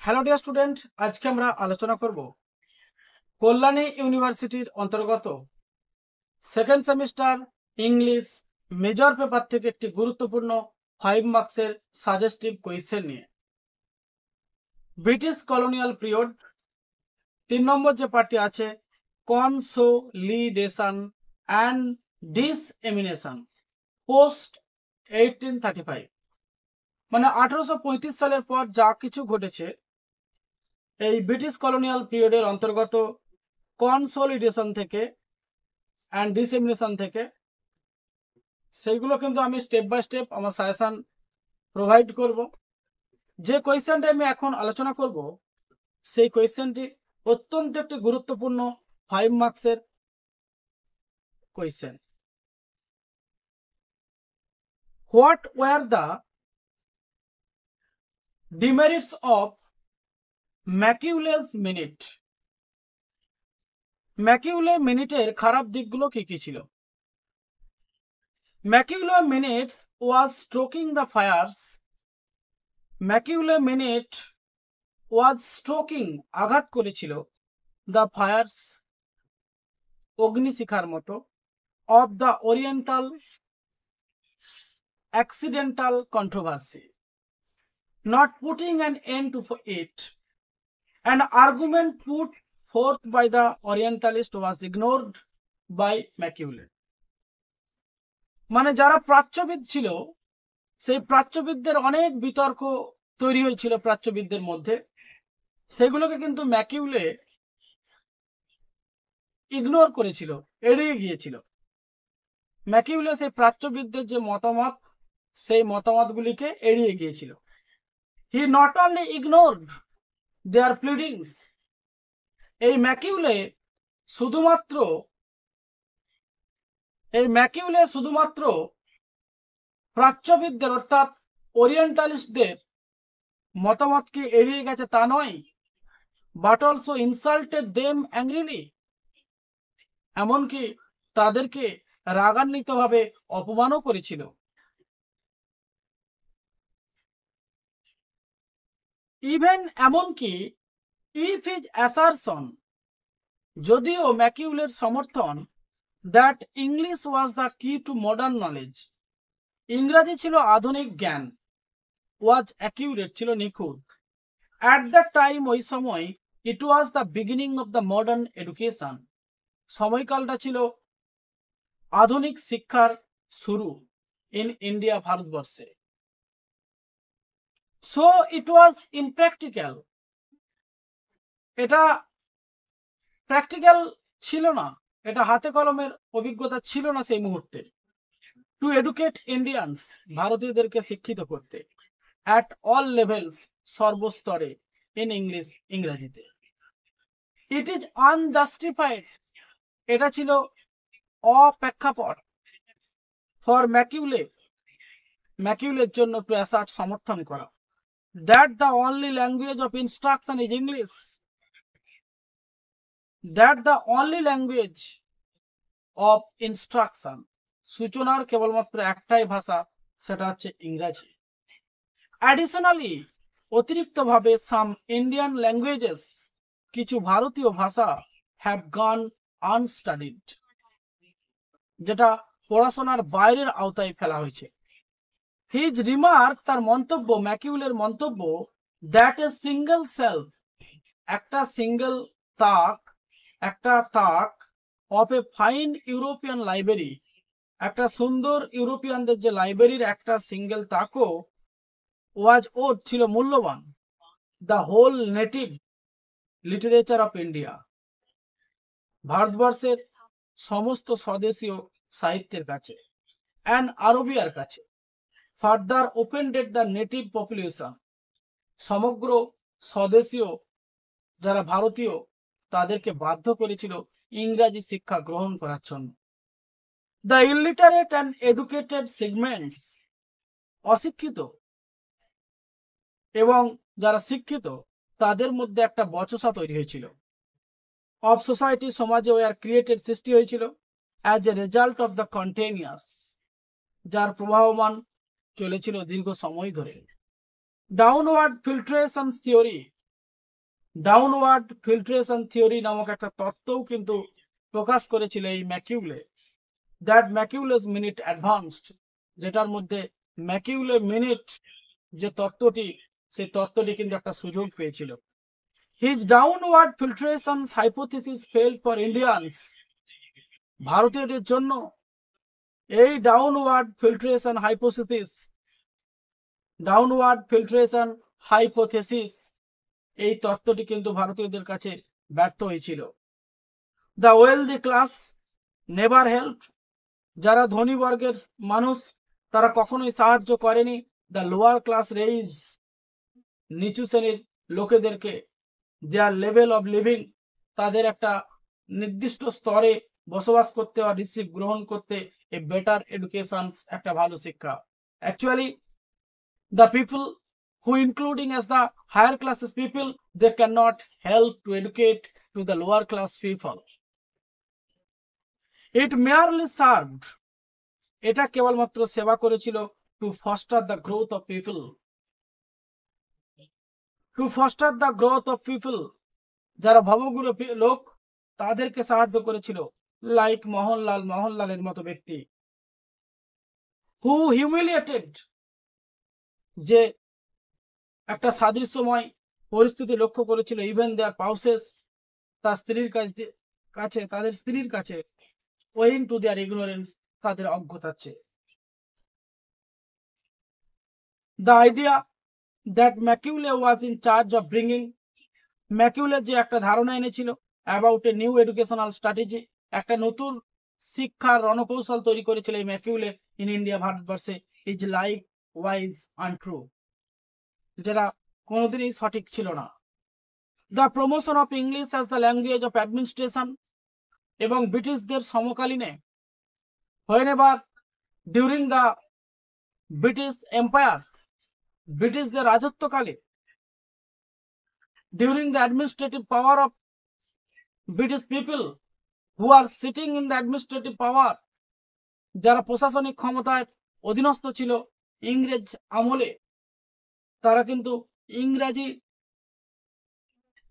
Hello dear student, আজকে আমরা আলোচনা করব কল্যাণী ইউনিভার্সিটির অন্তর্গত second semester English major paper থেকে একটি গুরুত্বপূর্ণ 5 মার্কসের সাজেস্টিভ কোয়েশ্চেন নিয়ে। ব্রিটিশ কলোনিয়াল পিরিয়ড 3 নম্বর যে পার্টটি আছে কনসোলিডেশন অ্যান্ড ডিসএমিনেশন পোস্ট 1835, মানে 1835 সালের পর যা কিছু ঘটেছে এই ব্রিটিশ কলোনিয়াল পিরিয়ডের অন্তর্গত কনসোলিডেশন থেকে অ্যান্ড ডিসেমিনেশন থেকে, সেইগুলো কিন্তু আমি স্টেপ বাই স্টেপ আমার সাজেশন প্রোভাইড করব। যে কোয়েশ্চেনটা আমি এখন আলোচনা করব সেই কোয়েশ্চেনটি অত্যন্ত একটি গুরুত্বপূর্ণ 5 মার্কসের question. What were the demerits of Macaulay's minute? Macaulay মিনিটের খারাপ দিকগুলো কি কি ছিল? Macaulay minutes was stroking the fires. Macaulay minute was stroking আঘাত করেছিল দ্য ফায়ার্স অগ্নিশিখার মতো of the oriental accidental controversy, not putting an end to it. An argument put forth by the Orientalist was ignored by Machiavelli. মানে যারা প্রাচ্যবিদ ছিল সেই প্রাচ্যবিদদের অনেক বিতর্ক তৈরি হয়েছিল প্রাচ্যবিদদের মধ্যে, সেগুলোকে কিন্তু ম্যাকিউলে ইগনোর করেছিল, এড়িয়ে গিয়েছিল। ম্যাকিউলে সেই প্রাচ্যবিদদের যে মতামত সেই মতামতগুলিকে এড়িয়ে গিয়েছিল। He not only ignored their pleadings, এই ম্যাকিউলে শুধুমাত্র প্রাচ্যবিদদের অর্থাৎ ওরিয়েন্টালিস্টদের মতামতকে এড়িয়ে গেছে তা নয়, but also insulted them angrily, এমনকি তাদেরকে রাগান্বিতভাবে অপমানও করেছিল। ইভেন এমনকি ইফ হিজ অ্যাসারশন, যদিও ম্যাকিউলের সমর্থন দ্যাট ইংলিশ ওয়াজ দ্য কি টু মডার্ন নলেজ, ইংরাজি ছিল আধুনিক জ্ঞান, ওয়াজ অ্যাকিউরেট ছিল নিখুঁত, অ্যাট দ্য টাইম ওই সময় it was the beginning of the modern education, সময়কালটা ছিল আধুনিক শিক্ষার শুরু ইন ইন্ডিয়া, ভারতবর্ষে। সো ইট ওয়াজ ইমপ্র্যাকটিক্যাল, এটা প্র্যাকটিক্যাল ছিল না, এটা হাতে কলমের অভিজ্ঞতা ছিল না সেই মুহূর্তে। টু এডুকেট ইন্ডিয়ানস, ভারতীয়দেরকে শিক্ষিত করতে, অ্যাট অল লেভেলস, সর্বস্তরে, ইন ইংলিশ, ইংরাজিতে। ইট ইজ আনজাস্টিফাইড, এটা ছিল অপ্রেক্ষাপট, ফর ম্যাকিউলের জন্য টু অ্যাসার্ট, সমর্থন করা, that the only language of instruction is English, that the only language of instruction, সূচনার কেবলমাত্র একটাই ভাষা, সেটা হচ্ছে ইংরাজি। অ্যাডিশনালি, অতিরিক্তভাবে সাম ইন্ডিয়ান ল্যাঙ্গুয়েজেস, কিছু ভারতীয় ভাষা, হ্যাভ গন আনস্টাডিড, যেটা পড়াশোনার বাইরের আওতায় ফেলা হয়েছে। হিজ রিমার্ক, তার মন্তব্য, ম্যাকিউলের মন্তব্য, দ্যাট এ সিঙ্গেল সেলফ, একটা সিঙ্গেল তাক, একটা তাক, of A fine European library, একটা সুন্দর ইউরোপিয়ানদের যে লাইব্রেরির একটা সিঙ্গেল তাকও, ওয়াজ ওর ছিল মূল্যবান, the whole native literature of India, ভারতবর্ষের সমস্ত স্বদেশীয় সাহিত্যের কাছে, অ্যান্ড আরবিয়ার কাছে, further opened the native population, সমগ্র স্বদেশীয় যারা ভারতীয় তাদেরকে বাধ্য করেছিল ইংরাজি শিক্ষা গ্রহণ করার জন্য। The illiterate and educated segments, অশিক্ষিত এবং যারা শিক্ষিত তাদের মধ্যে একটা বচসা তৈরি হয়েছিল। অফ সোসাইটি, সমাজে ওয়ার ক্রিয়েটেড, সৃষ্টি হয়েছিল, as a result of the continuous, যার প্রবাহমান চলেছিল দীর্ঘ সময় ধরে। Downward filtration theory, downward filtration theory নামক একটা তত্ত্বও কিন্তু প্রকাশ করেছিল এই ম্যাকিউলে, দ্যাট ম্যাকিউলেস মিনিট অ্যাডভান্সড, যেটার মধ্যে ম্যাকিউলে মিনিট যে তত্ত্বটি, সেই তত্ত্বটি কিন্তু একটা সুযোগ পেয়েছিল। His downward filtration hypothesis fail for Indians, ভারতীয়দের জন্য এই ডাউনওয়ার্ড ফিল্ট্রেশন হাইপোথিসিস এই তত্ত্বটি কিন্তু ভারতীয়দের কাছে ব্যর্থ হয়েছিল। The wealthy class never help, যারা ধনী বর্গের মানুষ তারা কখনোই সাহায্য করেনি দ্য লোয়ার ক্লাস রেইজ, নিচু শ্রেণীর লোকেদেরকে, দেয়ার লেভেল অফ লিভিং, তাদের একটা নির্দিষ্ট স্তরে বসবাস করতে বা রিসিভ গ্রহণ করতে এ বেটার এডুকেশন, একটা ভালো শিক্ষা। Actually the people who including as the higher classes people, they cannot help to educate to the lower class people. It merely served, এটা কেবলমাত্র সেবা করেছিল to foster the growth of people, যারা ভবগুলো লোক তাদেরকে সাহায্য করেছিল, লাইক মোহনলালের মতো ব্যক্তি, who humiliated, যে একটা সাদৃশ্যময় পরিস্থিতি লক্ষ্য করেছিল, ইভেন দেয়ার পাউসেস, তার স্ত্রীর কাছে তাদের স্ত্রীর কাছে, ওয়িং টু দেয়ার ইগনোরেন্স, তাদের অজ্ঞতার চেয়ে। The idea that Macaulay was in charge of bringing, ম্যাকিউলের যে একটা ধারণা এনেছিল about a new educational strategy, একটা নতুন শিক্ষার রণকৌশল তৈরি করেছিল এই ম্যাকিউলে ইন ইন্ডিয়া, ভারতবর্ষে, ইজ লাইক ওয়াইজ আনট্রু, যেটা কোনোদিনই সঠিক ছিল না। The promotion of English as the language of administration, এবং ব্রিটিশদের সমকালীনে, whenever during the British empire, ব্রিটিশদের রাজত্বকালে, during the administrative power of British people who are sitting in the administrative power, যারা প্রশাসনিক ক্ষমতায় অধীনস্থ ছিল ইংরেজ আমলে, তারা কিন্তু ইংরেজি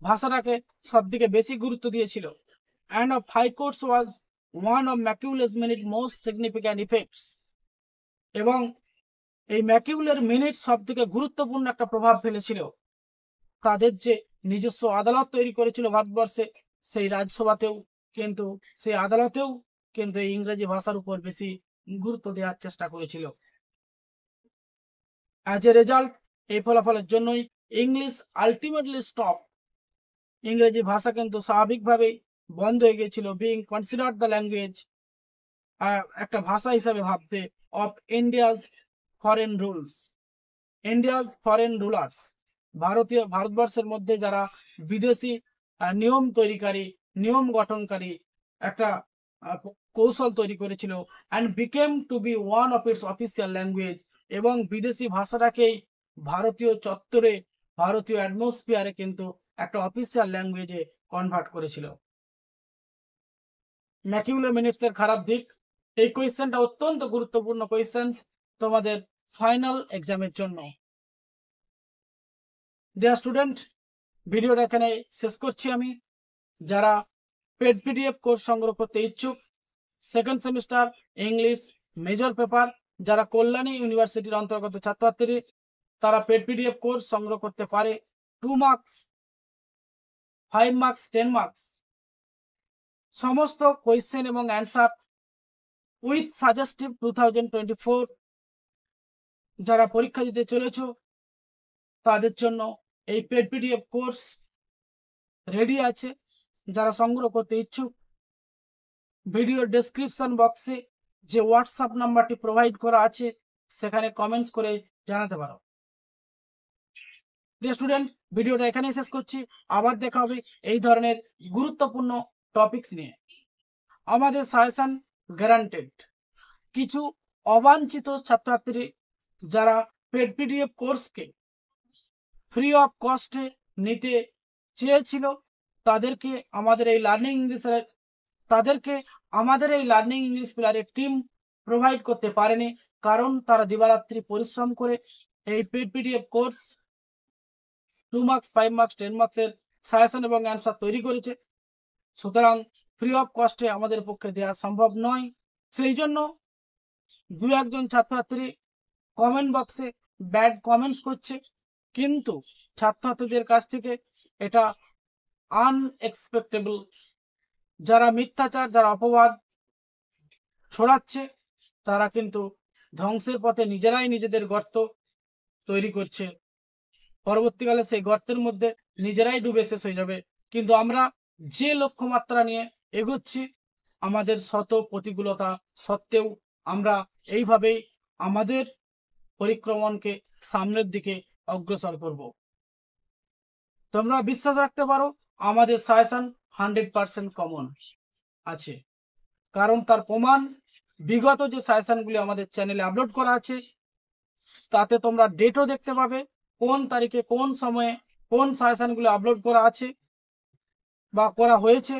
ভাষাটাকে সবথেকে বেশি গুরুত্ব দিয়েছিল। and of high courts was one of Machiavelli's minute most significant effects, এবং এই ম্যাকিউলের মিনিট সবথেকে গুরুত্বপূর্ণ একটা প্রভাব ফেলেছিল। তাদের যে নিজস্ব আদালত তৈরি করেছিল ভারতবর্ষে, সেই রাজসভাতেও কিন্তু, সেই আদালতেও কিন্তু এই ইংরেজি ভাষার উপর বেশি গুরুত্ব দেওয়ার চেষ্টা করেছিল। অ্যাজ এ রেজাল্ট, এই ফলাফলের জন্যই ইংলিশ আলটিমেটলি স্টপ, ইংরেজি ভাষা কিন্তু স্বাভাবিকভাবেই বন্ধ হয়ে গিয়েছিল, বিং কনসিডার্ড দ্য ল্যাঙ্গুয়েজ, একটা ভাষা হিসাবে ভাবতে, অফ ইন্ডিয়াজ ফরেন রুলার্স, ভারতবর্ষের মধ্যে যারা বিদেশি নিয়ম তৈরিকারী, নিয়ম গঠনকারী একটা কৌশল তৈরি করেছিল, and became to be one of its official language, এবং বিদেশি ভাষাটাকেই ভারতীয় চত্বরে, ভারতীয় অ্যাটমসফিয়ারে কিন্তু একটা অফিসিয়াল ল্যাঙ্গুয়েজে কনভার্ট করেছিল। ম্যাকিউলে মিনিটসের খারাপ দিক, এই কোয়েশ্চেনটা অত্যন্ত গুরুত্বপূর্ণ কোয়েশ্চেন তোমাদের ফাইনাল এক্সামের জন্য। ডিয়ার স্টুডেন্ট, ভিডিওটা এখানে শেষ করছি আমি। যারা পেড পিডিএফ কোর্স সংগ্রহ করতে ইচ্ছুক, second semester English major paper, যারা কল্যাণী ইউনিভার্সিটির অন্তর্গত ছাত্রছাত্রী, তারা পেড পিডিএফ কোর্স সংগ্রহ করতে পারে। 2 মার্কস, 5 মার্কস, 10 মার্কস, সমস্ত কোয়েশ্চেন এবং অ্যান্সার উইথ সাজেস্টিভ 2024 যারা পরীক্ষা দিতে চলেছ তাদের জন্য এই পেড পিডিএফ কোর্স রেডি আছে। যারা সংগ্রহ করতে ইচ্ছুক, ভিডিও ডেসক্রিপশন বক্সে যে হোয়াটসঅ্যাপ নাম্বারটি প্রোভাইড করা আছে সেখানে কমেন্টস করে জানাতে পারো। ডিয়ার স্টুডেন্ট, ভিডিওটা এখানেই শেষ করছি। আবার দেখা হবে এই ধরনের গুরুত্বপূর্ণ টপিকস নিয়ে। আমাদের সাজেশন গ্যারান্টেড। কিছু অবাঞ্ছিত ছাত্রছাত্রী যারা পেড পিডিএফ কোর্সকে ফ্রি অফ কস্টে নিতে চেয়েছিল, তাদেরকে আমাদের এই লার্নিং ইংলিশ পিলারের টিম প্রোভাইড করতে পারেনি, কারণ তারা দিবারাত্রি পরিশ্রম করে এই paid PDF course 2 marks, 5 marks, 10 মার্কসের সাজেশন এবং অ্যান্সার তৈরি করেছে, সুতরাং ফ্রি অফ কস্টে আমাদের পক্ষে দেওয়া সম্ভব নয়। সেই জন্য দু একজন ছাত্রছাত্রী কমেন্ট বক্সে ব্যাড কমেন্টস করছে, কিন্তু ছাত্রছাত্রীদের কাছ থেকে এটা আনএক্সপেক্টেবল, যারা মিথ্যাচার, যারা অপবাদ ছড়াচ্ছে, তারা কিন্তু ধ্বংসের পথে নিজেরাই নিজেদের গর্ত তৈরি করছে। পরবর্তীকালে সেই গর্তের মধ্যে নিজেরাই ডুবে শেষ হয়ে যাবে। কিন্তু আমরা যে লক্ষ্যমাত্রা নিয়ে এগোচ্ছি, আমাদের শত প্রতিকূলতা সত্ত্বেও আমরা এইভাবেই আমাদের পরিক্রমণকে সামনের দিকে অগ্রসর করব। তোমরা বিশ্বাস রাখতে পারো, আমাদের সাজেশন 100% কমন আছে, কারণ তার প্রমাণ বিগত যে সাজেশনগুলি আমাদের চ্যানেলে আপলোড করা আছে, তাতে তোমরা ডেটও দেখতে পাবে, কোন তারিখে কোন সময়ে কোন সাজেশনগুলি আপলোড করা আছে বা করা হয়েছে।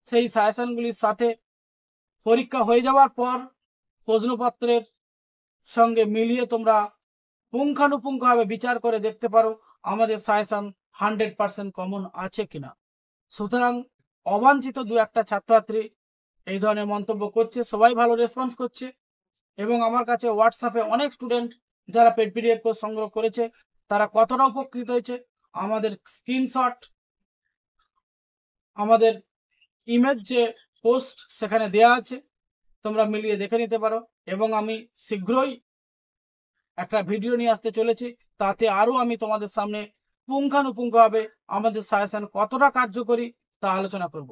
সেই সাজেশনগুলির সাথে পরীক্ষা হয়ে যাওয়ার পর প্রশ্নপত্রের সঙ্গে মিলিয়ে তোমরা পুঙ্খানুপুঙ্খভাবে বিচার করে দেখতে পারো আমাদের সাজেশন 100% কমন আছে কিনা। সুতরাং অবাঞ্ছিত দু একটা ছাত্রছাত্রী এই ধরনের মন্তব্য করছে, সবাই ভালো রেসপন্স করছে, এবং আমার কাছে হোয়াটসঅ্যাপে অনেক স্টুডেন্ট যারা পেড পিডিএফ কোর্স সংগ্রহ করেছে, তারা কতটা উপকৃত হয়েছে আমাদের স্ক্রিনশট, আমাদের ইমেজ যে পোস্ট সেখানে দেয়া আছে, তোমরা মিলিয়ে দেখে নিতে পারো। এবং আমি শীঘ্রই একটা ভিডিও নিয়ে আসতে চলেছি, তাতে আরও আমি তোমাদের সামনে পুঙ্খানুপুঙ্খভাবে আমাদের সাজেশন কতটা কার্যকরী তা আলোচনা করব।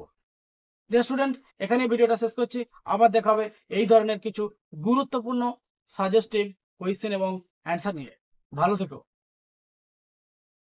ডিয়ার স্টুডেন্ট, এখানে ভিডিওটা শেষ করছি। আবার দেখা হবে এই ধরনের কিছু গুরুত্বপূর্ণ সাজেস্টিভ কোয়েশ্চেন এবং অ্যান্সার নিয়ে। ভালো থেকো।